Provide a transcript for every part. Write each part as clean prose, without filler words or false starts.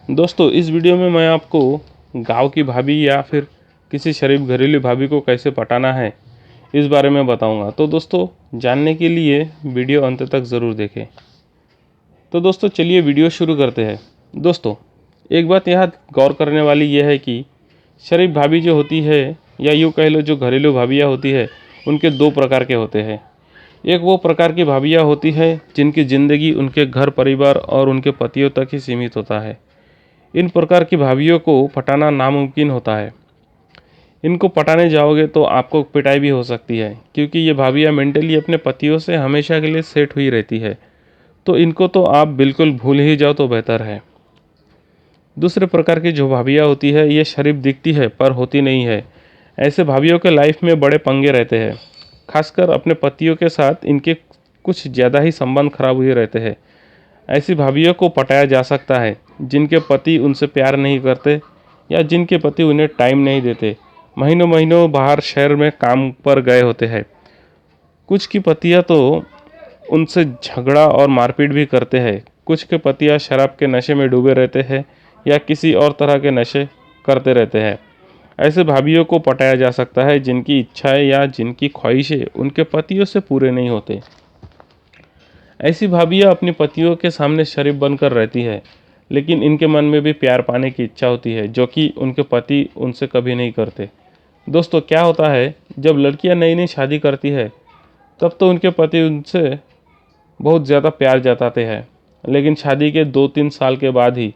दोस्तों इस वीडियो में मैं आपको गांव की भाभी या फिर किसी शरीफ घरेलू भाभी को कैसे पटाना है इस बारे में बताऊंगा। तो दोस्तों जानने के लिए वीडियो अंत तक ज़रूर देखें। तो दोस्तों चलिए वीडियो शुरू करते हैं। दोस्तों एक बात यहाँ गौर करने वाली यह है कि शरीफ भाभी जो होती है या यूँ कह लो जो घरेलू भाभियाँ होती है उनके दो प्रकार के होते हैं। एक वो प्रकार की भाभियाँ होती है जिनकी ज़िंदगी उनके घर परिवार और उनके पतियों तक ही सीमित होता है। इन प्रकार की भाभियों को पटाना नामुमकिन होता है। इनको पटाने जाओगे तो आपको पिटाई भी हो सकती है, क्योंकि ये भाभियाँ मेंटली अपने पतियों से हमेशा के लिए सेट हुई रहती है। तो इनको तो आप बिल्कुल भूल ही जाओ तो बेहतर है। दूसरे प्रकार की जो भाभियाँ होती है ये शरीफ दिखती है पर होती नहीं है। ऐसे भाभियों के लाइफ में बड़े पंगे रहते हैं। खासकर अपने पतियों के साथ इनके कुछ ज़्यादा ही संबंध खराब हुए रहते हैं। ऐसी भाभियों को पटाया जा सकता है जिनके पति उनसे प्यार नहीं करते या जिनके पति उन्हें टाइम नहीं देते, महीनों महीनों बाहर शहर में काम पर गए होते हैं। कुछ की पतियां तो उनसे झगड़ा और मारपीट भी करते हैं। कुछ के पतियां शराब के नशे में डूबे रहते हैं या किसी और तरह के नशे करते रहते हैं। ऐसे भाभियों को पटाया जा सकता है जिनकी इच्छाएं या जिनकी ख्वाहिशें उनके पतियों से पूरे नहीं होते। ऐसी भाभियाँ अपने पतियों के सामने शरीफ बनकर रहती है, लेकिन इनके मन में भी प्यार पाने की इच्छा होती है जो कि उनके पति उनसे कभी नहीं करते। दोस्तों क्या होता है, जब लड़कियां नई नई शादी करती है तब तो उनके पति उनसे बहुत ज़्यादा प्यार जताते हैं, लेकिन शादी के 2-3 साल के बाद ही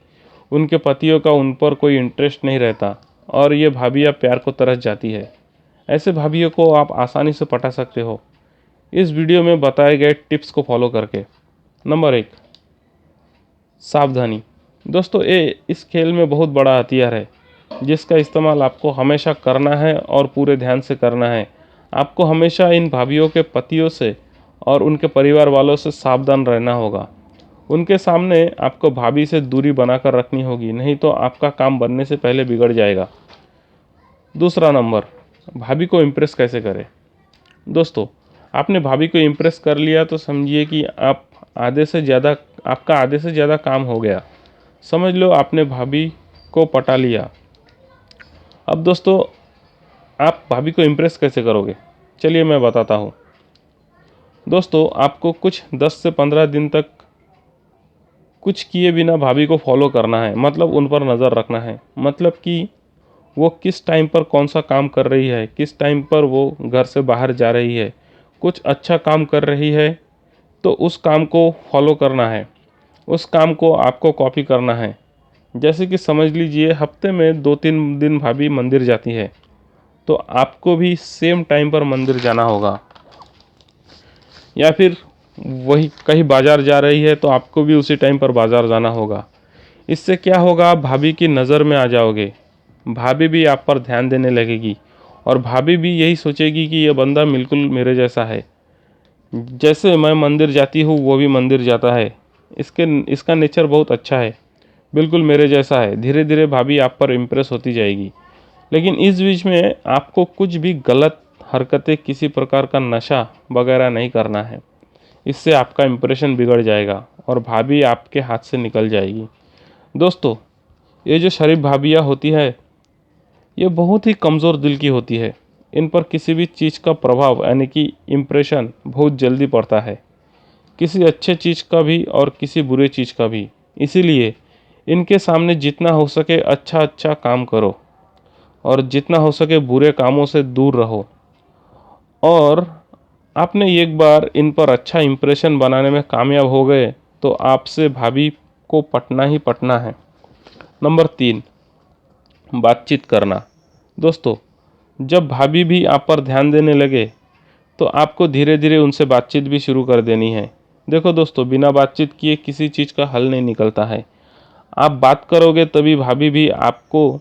उनके पतियों का उन पर कोई इंटरेस्ट नहीं रहता और ये भाभियाँ प्यार को तरस जाती है। ऐसे भाभियों को आप आसानी से पटा सकते हो इस वीडियो में बताए गए टिप्स को फॉलो करके। नंबर 1, सावधानी। दोस्तों ये इस खेल में बहुत बड़ा हथियार है जिसका इस्तेमाल आपको हमेशा करना है और पूरे ध्यान से करना है। आपको हमेशा इन भाभियों के पतियों से और उनके परिवार वालों से सावधान रहना होगा। उनके सामने आपको भाभी से दूरी बनाकर रखनी होगी, नहीं तो आपका काम बनने से पहले बिगड़ जाएगा। दूसरा नंबर, भाभी को इम्प्रेस कैसे करें। दोस्तों आपने भाभी को इम्प्रेस कर लिया तो समझिए कि आपका आधे से ज़्यादा काम हो गया। समझ लो आपने भाभी को पटा लिया। अब दोस्तों आप भाभी को इम्प्रेस कैसे करोगे, चलिए मैं बताता हूँ। दोस्तों आपको कुछ 10 से 15 दिन तक कुछ किए बिना भाभी को फॉलो करना है, मतलब उन पर नज़र रखना है। मतलब कि वो किस टाइम पर कौन सा काम कर रही है, किस टाइम पर वो घर से बाहर जा रही है। कुछ अच्छा काम कर रही है तो उस काम को फॉलो करना है, उस काम को आपको कॉपी करना है। जैसे कि समझ लीजिए हफ्ते में 2-3 दिन भाभी मंदिर जाती है तो आपको भी सेम टाइम पर मंदिर जाना होगा। या फिर वही कहीं बाज़ार जा रही है तो आपको भी उसी टाइम पर बाज़ार जाना होगा। इससे क्या होगा, आप भाभी की नज़र में आ जाओगे। भाभी भी आप पर ध्यान देने लगेगी और भाभी भी यही सोचेगी कि यह बंदा बिल्कुल मेरे जैसा है। जैसे मैं मंदिर जाती हूँ वो भी मंदिर जाता है, इसका नेचर बहुत अच्छा है, बिल्कुल मेरे जैसा है। धीरे धीरे भाभी आप पर इम्प्रेस होती जाएगी। लेकिन इस बीच में आपको कुछ भी गलत हरकतें, किसी प्रकार का नशा वगैरह नहीं करना है। इससे आपका इम्प्रेशन बिगड़ जाएगा और भाभी आपके हाथ से निकल जाएगी। दोस्तों ये जो शरीफ भाभियाँ होती है ये बहुत ही कमज़ोर दिल की होती है। इन पर किसी भी चीज़ का प्रभाव यानी कि इम्प्रेशन बहुत जल्दी पड़ता है, किसी अच्छे चीज़ का भी और किसी बुरे चीज़ का भी। इसीलिए इनके सामने जितना हो सके अच्छा अच्छा काम करो और जितना हो सके बुरे कामों से दूर रहो। और आपने एक बार इन पर अच्छा इम्प्रेशन बनाने में कामयाब हो गए तो आपसे भाभी को पटना ही पटना है। नंबर 3, बातचीत करना। दोस्तों जब भाभी भी आप पर ध्यान देने लगे तो आपको धीरे धीरे उनसे बातचीत भी शुरू कर देनी है। देखो दोस्तों बिना बातचीत किए किसी चीज़ का हल नहीं निकलता है। आप बात करोगे तभी भाभी भी आपको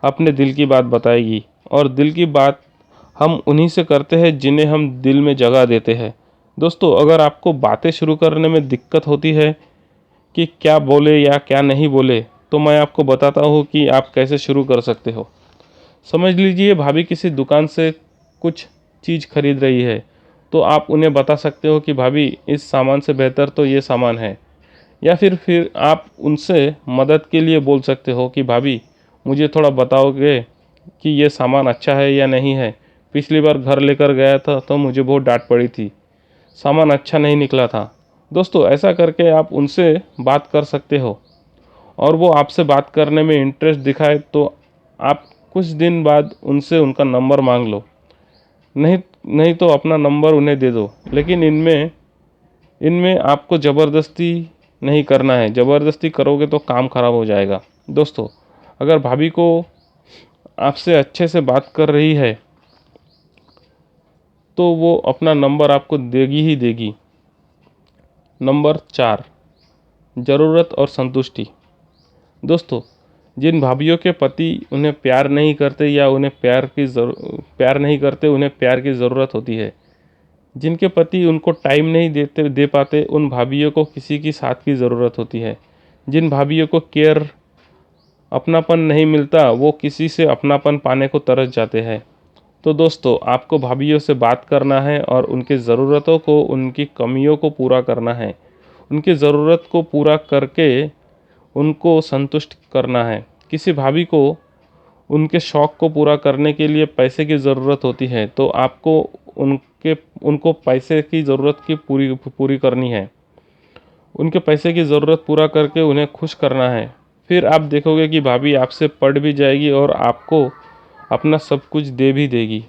अपने दिल की बात बताएगी, और दिल की बात हम उन्हीं से करते हैं जिन्हें हम दिल में जगह देते हैं। दोस्तों अगर आपको बातें शुरू करने में दिक्कत होती है कि क्या बोले या क्या नहीं बोले, तो मैं आपको बताता हूँ कि आप कैसे शुरू कर सकते हो। समझ लीजिए भाभी किसी दुकान से कुछ चीज़ खरीद रही है तो आप उन्हें बता सकते हो कि भाभी इस सामान से बेहतर तो ये सामान है, या फिर आप उनसे मदद के लिए बोल सकते हो कि भाभी मुझे थोड़ा बताओगे कि ये सामान अच्छा है या नहीं है। पिछली बार घर लेकर गया था तो मुझे बहुत डांट पड़ी थी, सामान अच्छा नहीं निकला था। दोस्तों ऐसा करके आप उनसे बात कर सकते हो और वो आपसे बात करने में इंटरेस्ट दिखाए तो आप कुछ दिन बाद उनसे उनका नंबर मांग लो, नहीं नहीं तो अपना नंबर उन्हें दे दो। लेकिन इनमें इनमें आपको ज़बरदस्ती नहीं करना है, ज़बरदस्ती करोगे तो काम ख़राब हो जाएगा। दोस्तों अगर भाभी को आपसे अच्छे से बात कर रही है तो वो अपना नंबर आपको देगी ही देगी। नंबर 4, ज़रूरत और संतुष्टि। दोस्तों जिन भाभीयों के पति उन्हें प्यार नहीं करते या उन्हें प्यार नहीं करते, उन्हें प्यार की ज़रूरत होती है, जिनके पति उनको टाइम नहीं दे पाते, उन भाभीयों को किसी की साथ की ज़रूरत होती है। जिन भाभीयों को केयर, अपनापन नहीं मिलता, वो किसी से अपनापन पाने को तरस जाते हैं। तो दोस्तों आपको भाभीयों से बात करना है और उनकी ज़रूरतों को, उनकी कमियों को पूरा करना है। उनकी ज़रूरत को पूरा करके उनको संतुष्ट करना है। किसी भाभी को उनके शौक़ को पूरा करने के लिए पैसे की ज़रूरत होती है तो आपको उनको पैसे की ज़रूरत की पूरी करनी है। उनके पैसे की ज़रूरत पूरा करके उन्हें खुश करना है। फिर आप देखोगे कि भाभी आपसे पट भी जाएगी और आपको अपना सब कुछ दे भी देगी।